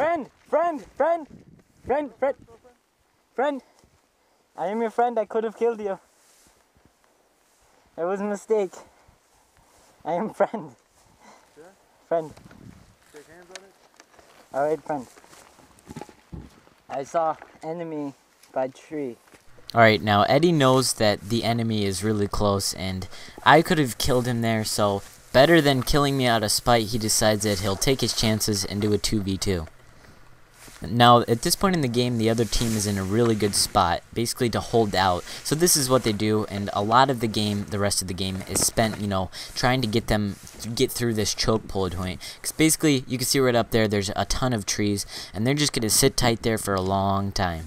Friend, I am your friend. I could have killed you. It was a mistake. I am friend. Sure? Friend. Shake hands on it? Alright, friend. I saw enemy by tree. Alright, now Eddie knows that the enemy is really close and I could have killed him there, so better than killing me out of spite, he decides that he'll take his chances and do a 2v2. Now, at this point in the game, the other team is in a really good spot, basically to hold out. So this is what they do, and a lot of the game, the rest of the game, is spent, you know, trying to get through this choke point. Because basically, you can see right up there, there's a ton of trees, and they're just going to sit tight there for a long time.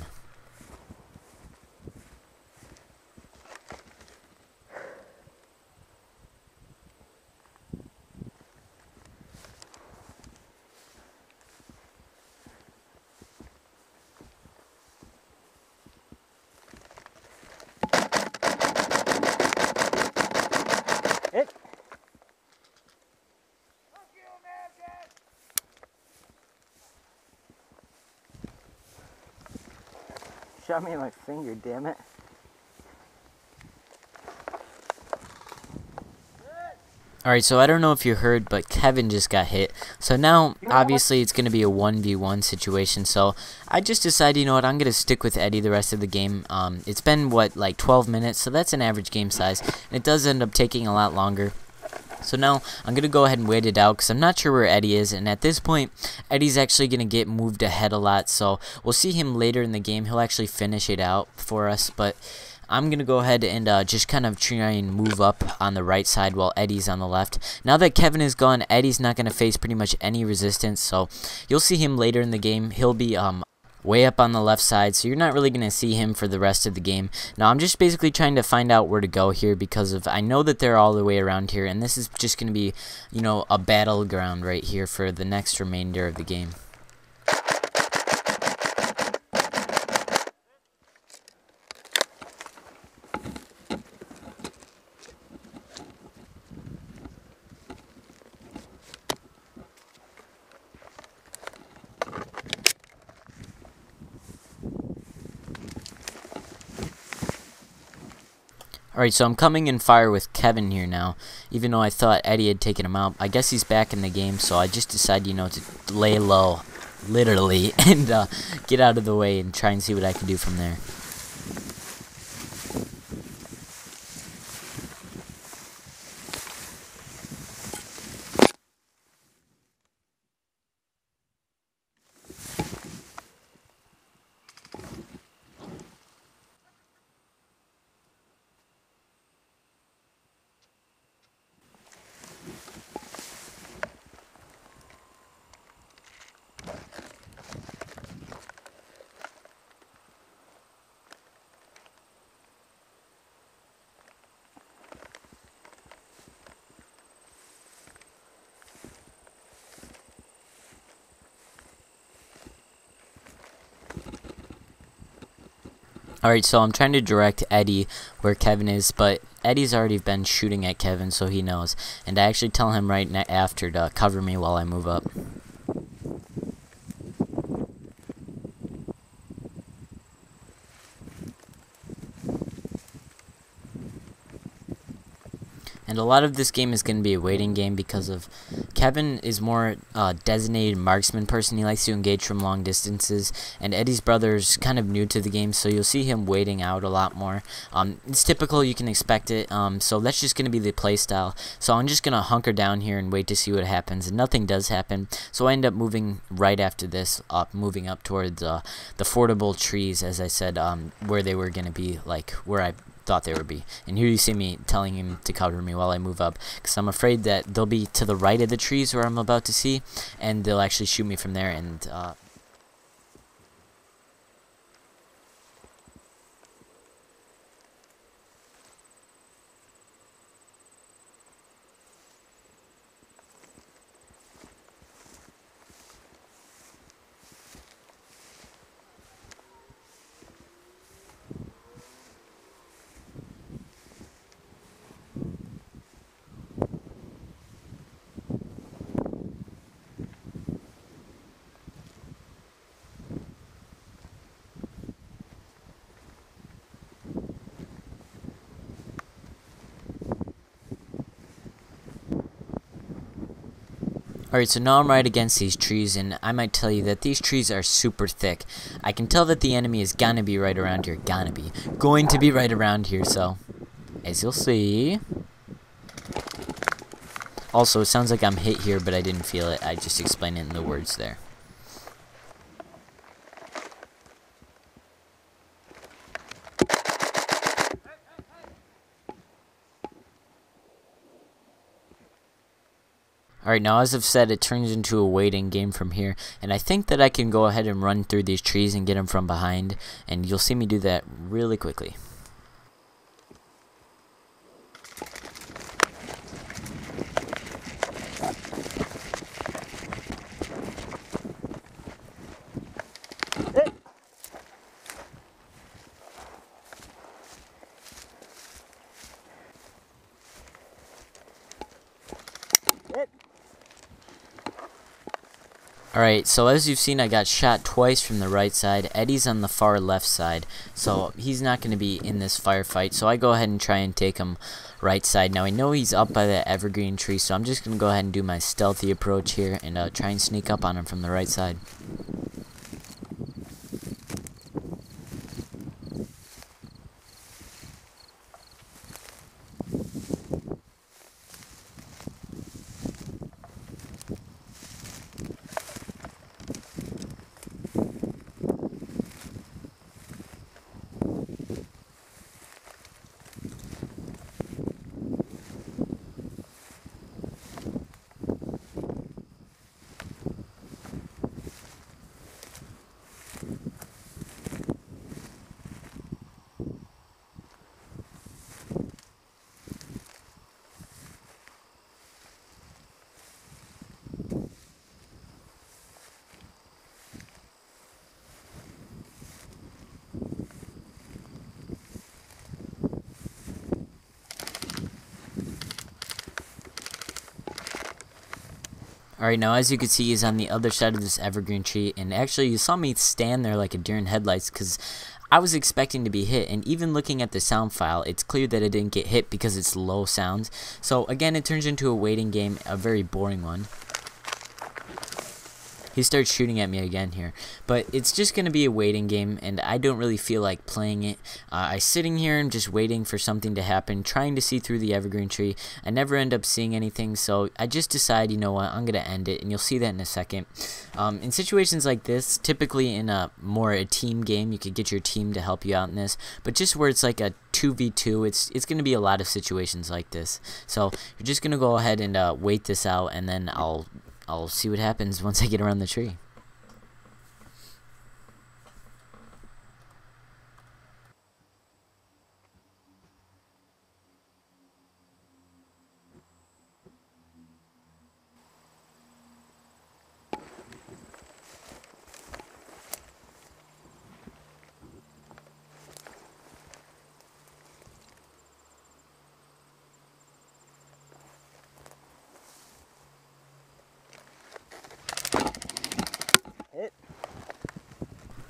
Shot me in my finger, damn it. Alright, so I don't know if you heard, but Kevin just got hit. So now, obviously, it's going to be a 1v1 situation. So I just decided, you know what, I'm going to stick with Eddie the rest of the game. It's been, what, like 12 minutes, so that's an average game size. And it does end up taking a lot longer. So now, I'm going to go ahead and wait it out, because I'm not sure where Eddie is, and at this point, Eddie's actually going to get moved ahead a lot, so we'll see him later in the game. He'll actually finish it out for us, but I'm going to go ahead and just kind of try and move up on the right side while Eddie's on the left. Now that Kevin is gone, Eddie's not going to face pretty much any resistance, so you'll see him later in the game. He'll be way up on the left side, so you're not really going to see him for the rest of the game. Now, I'm just basically trying to find out where to go here because of I know that they're all the way around here, and this is just going to be, you know, a battleground right here for the next remainder of the game. Alright, so I'm coming in fire with Kevin here now, even though I thought Eddie had taken him out. I guess he's back in the game, so I just decided, you know, to lay low, literally, and get out of the way and try and see what I can do from there. Alright, so I'm trying to direct Eddie where Kevin is, but Eddie's already been shooting at Kevin, so he knows. And I actually tell him right after to cover me while I move up. And a lot of this game is going to be a waiting game because of Kevin is more designated marksman person. He likes to engage from long distances, and Eddie's brother's kind of new to the game, so you'll see him waiting out a lot more. It's typical, you can expect it, so that's just going to be the play style. So I'm just going to hunker down here and wait to see what happens, and nothing does happen, so I end up moving right after this, moving up towards the fordable trees, as I said, where they were going to be, like where I thought they would be. And here you see me telling him to cover me while I move up, because I'm afraid that they'll be to the right of the trees where I'm about to see, and they'll actually shoot me from there. And Alright, so now I'm right against these trees, and I might tell you that these trees are super thick. I can tell that the enemy is gonna be right around here. Going to be right around here, so as you'll see. Also, it sounds like I'm hit here, but I didn't feel it. I just explained it in the words there. Alright, now as I've said, it turns into a waiting game from here, and I think that I can go ahead and run through these trees and get them from behind, and you'll see me do that really quickly. Alright, so as you've seen, I got shot twice from the right side. Eddie's on the far left side, so he's not going to be in this firefight. So I go ahead and try and take him right side. Now I know he's up by the evergreen tree, so I'm just going to go ahead and do my stealthy approach here and try and sneak up on him from the right side. Alright, now as you can see, he's on the other side of this evergreen tree, and actually you saw me stand there like a deer in headlights because I was expecting to be hit, and even looking at the sound file, it's clear that it didn't get hit because it's low sounds. So again, it turns into a waiting game, a very boring one. He starts shooting at me again here. But it's just going to be a waiting game, and I don't really feel like playing it. I'm sitting here and just waiting for something to happen, trying to see through the evergreen tree. I never end up seeing anything, so I just decide, you know what, I'm going to end it, and you'll see that in a second. In situations like this, typically in a team game, you could get your team to help you out in this. But just where it's like a 2v2, it's going to be a lot of situations like this. So you're just going to go ahead and wait this out, and then I'll see what happens once I get around the tree.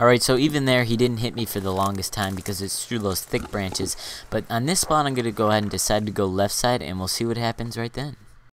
Alright, so even there, he didn't hit me for the longest time because it's through those thick branches. But on this spot, I'm going to go ahead and decide to go left side, and we'll see what happens right then.